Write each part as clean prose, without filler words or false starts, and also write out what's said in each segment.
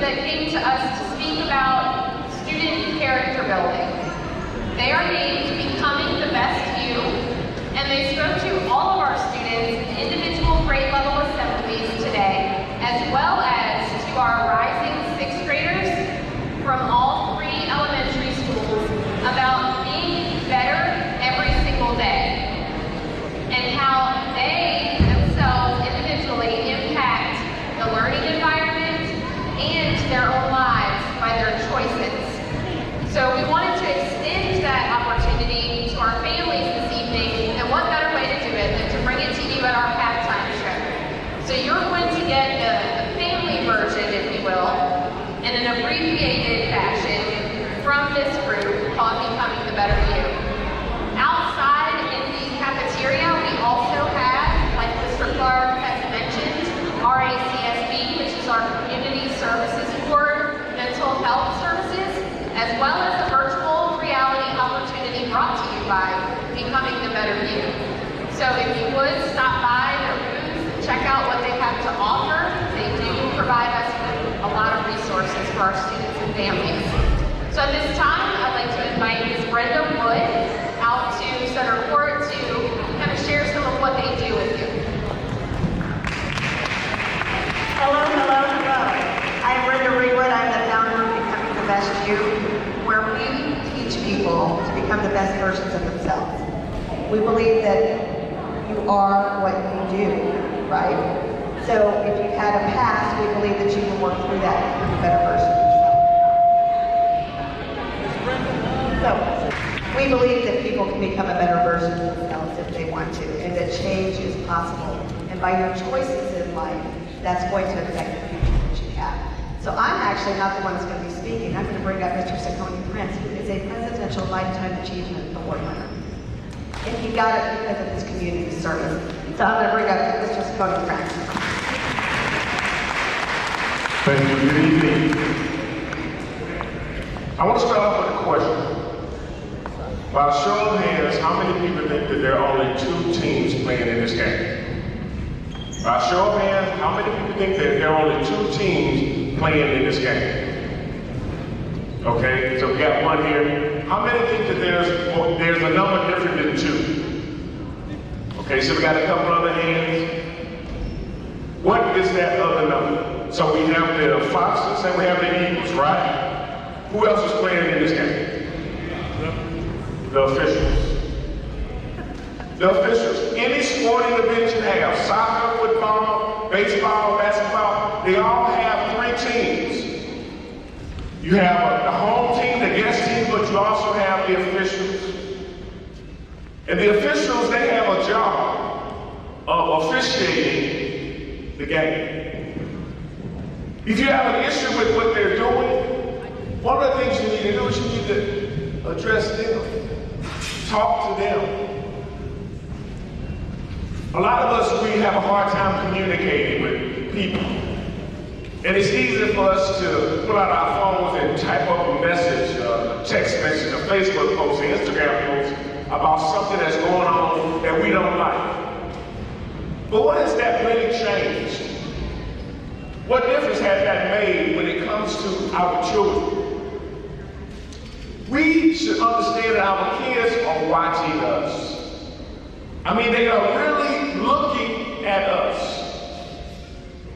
that came to us to speak about student character building. They are named Becoming the Best You, and they spoke to all of our students in individual grade level assemblies today, as well as to our rising sixth graders from all three elementary schools about being better every single day, and how they themselves individually impact the learning environment and their own lives by their choices. So we wanted to extend that opportunity to our families this evening, and what better way to do it than to bring it to you at our halftime show. So you're going to get the family version, if you will, in an abbreviated fashion from this group called Becoming the Better You. Outside in the cafeteria, we also have, like Mr. Clark has mentioned, RACSB, which is our Community Services Board, Mental Health Services, as well as a virtual reality opportunity brought to you by Becoming the Better You. So if you would stop by their booth and check out what they have to offer, they do provide us with a lot of resources for our students and families. So at this time, I'd like to invite Ms. Brenda Wood out to Center Court to kind of share some of what they do with you. Hello, hello, hello. I'm Brenda Rewood. I'm the founder of Becoming the Best You, where we teach people to become the best versions of themselves. We believe that you are what you do, right? So if you've had a past, we believe that you can work through that and become a better version of yourself. So we believe that people can become a better version of themselves if they want to, and that change is possible. And by your choices in life, that's going to affect the future that you have. So I'm actually not the one that's going to be speaking. I'm going to bring up Mr. Cicone Prince, who is a Presidential Lifetime Achievement Award winner. And he got it because of his community service. So I'm going to bring up Mr. Cicone Prince. Thank you. Good evening. I want to start off with a question. By a show of hands, how many people think that there are only two teams playing in this game? By a show of hands, how many people think that there are only two teams playing in this game? Okay, so we got one here. How many think that there's a number different than two? Okay, so we got a couple other hands. What is that other number? So we have the Foxes and we have the Eagles, right? Who else is playing in this game? The officials. The officials. Any sporting event you have, soccer, football, baseball, basketball, they all have three teams. You have the home team, the guest team, but you also have the officials. And the officials, they have a job of officiating the game. If you have an issue with what they're doing, one of the things you need to do is you need to address them, talk to them. A lot of us, we have a hard time communicating with people. And it's easy for us to pull out our phones and type up a message, a text message, a Facebook post, an Instagram post about something that's going on that we don't like. But what has that really changed? What difference has that made when it comes to our children? We should understand that our kids are watching us. I mean, they are really looking at us.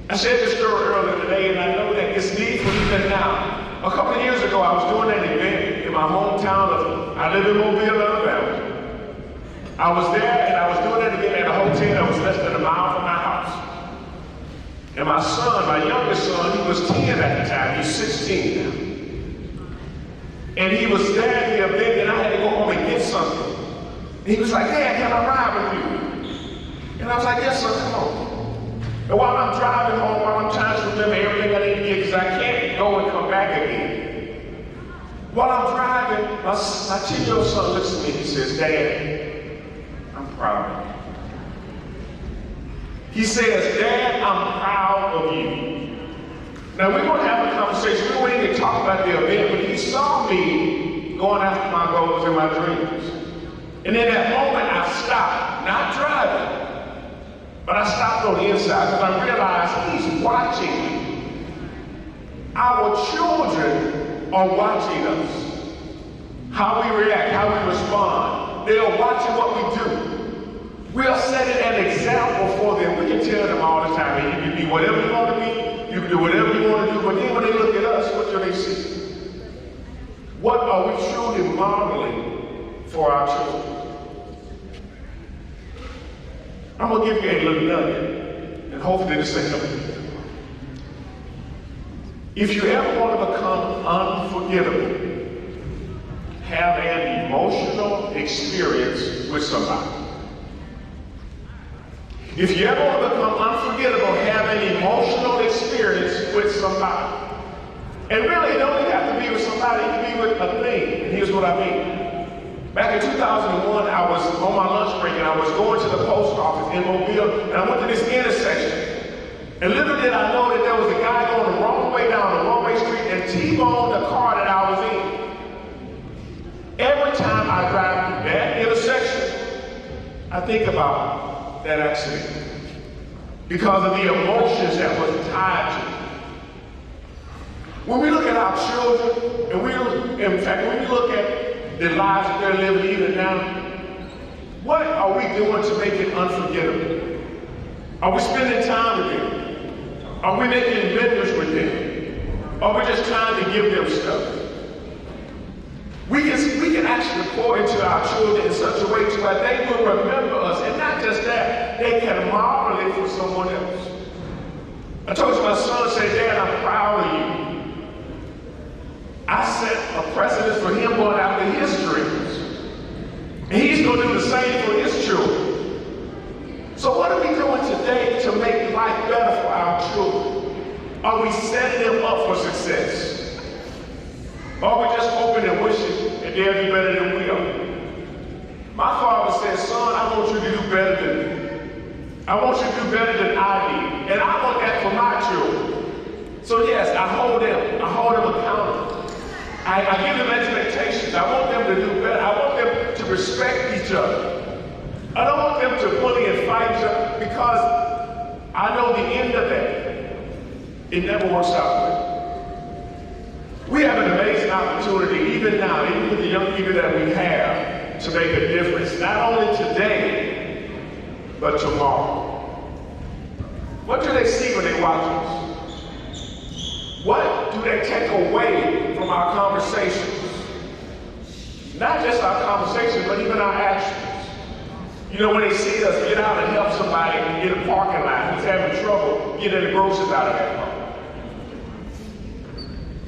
I shared this story earlier today, and I know that it's needful even now. A couple of years ago, I was doing an event in my hometown I live in Mobile, Alabama. I was there, and I was doing an event at a hotel that was less than a mile from my house. And my son, my youngest son, he was 10 at the time, he's 16 now. And he was there at the event, and I had to go home and get something. And he was like, "Dad, can I ride with you?" And I was like, "Yes, son, come on." And while I'm driving home, while I'm trying to remember everything I need to get, because I can't go and come back again. While I'm driving, my 10-year-old son looks at me, he says, "Dad, I'm proud of you." He says, "Dad, I'm proud of you." Now we're going to have a conversation. We won't even talk about the event, but he saw me going after my goals and my dreams. And in that moment, I stopped, not driving, but I stopped on the inside because I realized he's watching me. Our children are watching us. How we react, how we respond. They are watching what we do. We are setting an example for them. We can tell them all the time, you can be whatever you want to be, you can do whatever you want to do, but then when they look at us, what do they see? What are we truly modeling for our children? I'm going to give you a little nugget, and hopefully this will help you. If you ever want to become unforgettable, have an emotional experience with somebody. If you ever want to become unforgettable, have an emotional experience with somebody. And really, it don't even have to be with somebody, it can be with a thing. And here's what I mean. Back in 2001, I was on my lunch break and I was going to the post office in Mobile, and I went to this intersection. And little did I know that there was a guy going the wrong way down the one-way street and T-boned the car that I was in. Every time I drive through that intersection, I think about that accident because of the emotions that was tied to it. When we look at our children, and in fact, when we look at the lives that they're living even now, what are we doing to make it unforgettable? Are we spending time with them? Are we making memories with them? Are we just trying to give them stuff? We can actually pour into our children in such a way to where they will remember us, and not just that, they can model it for someone else. I told you my son said, Dad, I'm proud of you. I set a precedent for him going after his dreams. And he's going to do the same for his children. So what are we doing today to make life better for our children? Are we setting them up for success? Or are we just hoping and wishing that they'll be better than we are? My father said, son, I want you to do better than me. I want you to do better than I did. And I want that for my children. So yes, I hold them accountable. I give them expectations. I want them to do better. I want them to respect each other. I don't want them to bully and fight each other because I know the end of that. It never works out well. We have an amazing opportunity, even now, even with the young people that we have, to make a difference, not only today, but tomorrow. What do they see when they watch us? What do they take away from our conversations? Not just our conversations, but even our actions. You know, when they see us get out and help somebody in a parking lot who's having trouble getting the groceries out of that car.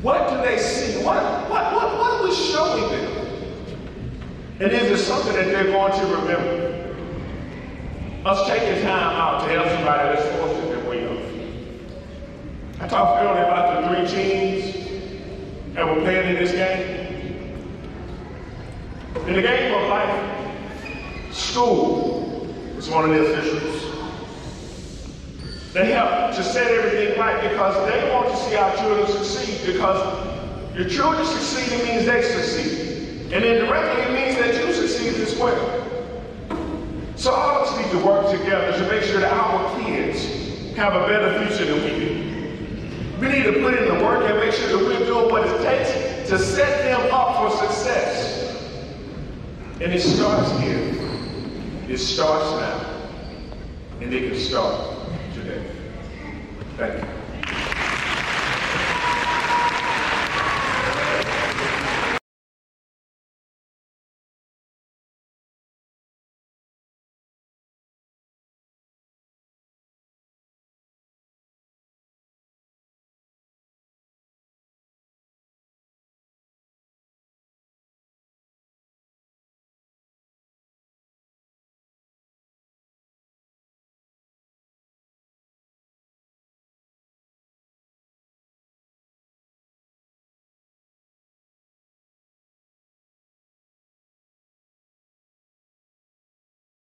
What do they see? What are we showing them? And is it something that they're going to remember? Us taking time out to help somebody that's fortunate than we are. I talked earlier about the 3 teams that were playing in this game. In the game of life, school is one of the officials. They help to set everything right because they want to see our children succeed, because your children succeeding means they succeed. And indirectly it means that you succeed as well. So all of us need to work together to make sure that our kids have a better future than we do. We need to put in the work and make sure that we're doing what it takes to set them up for success. And it starts here. It starts now, and it can start today. Thank you.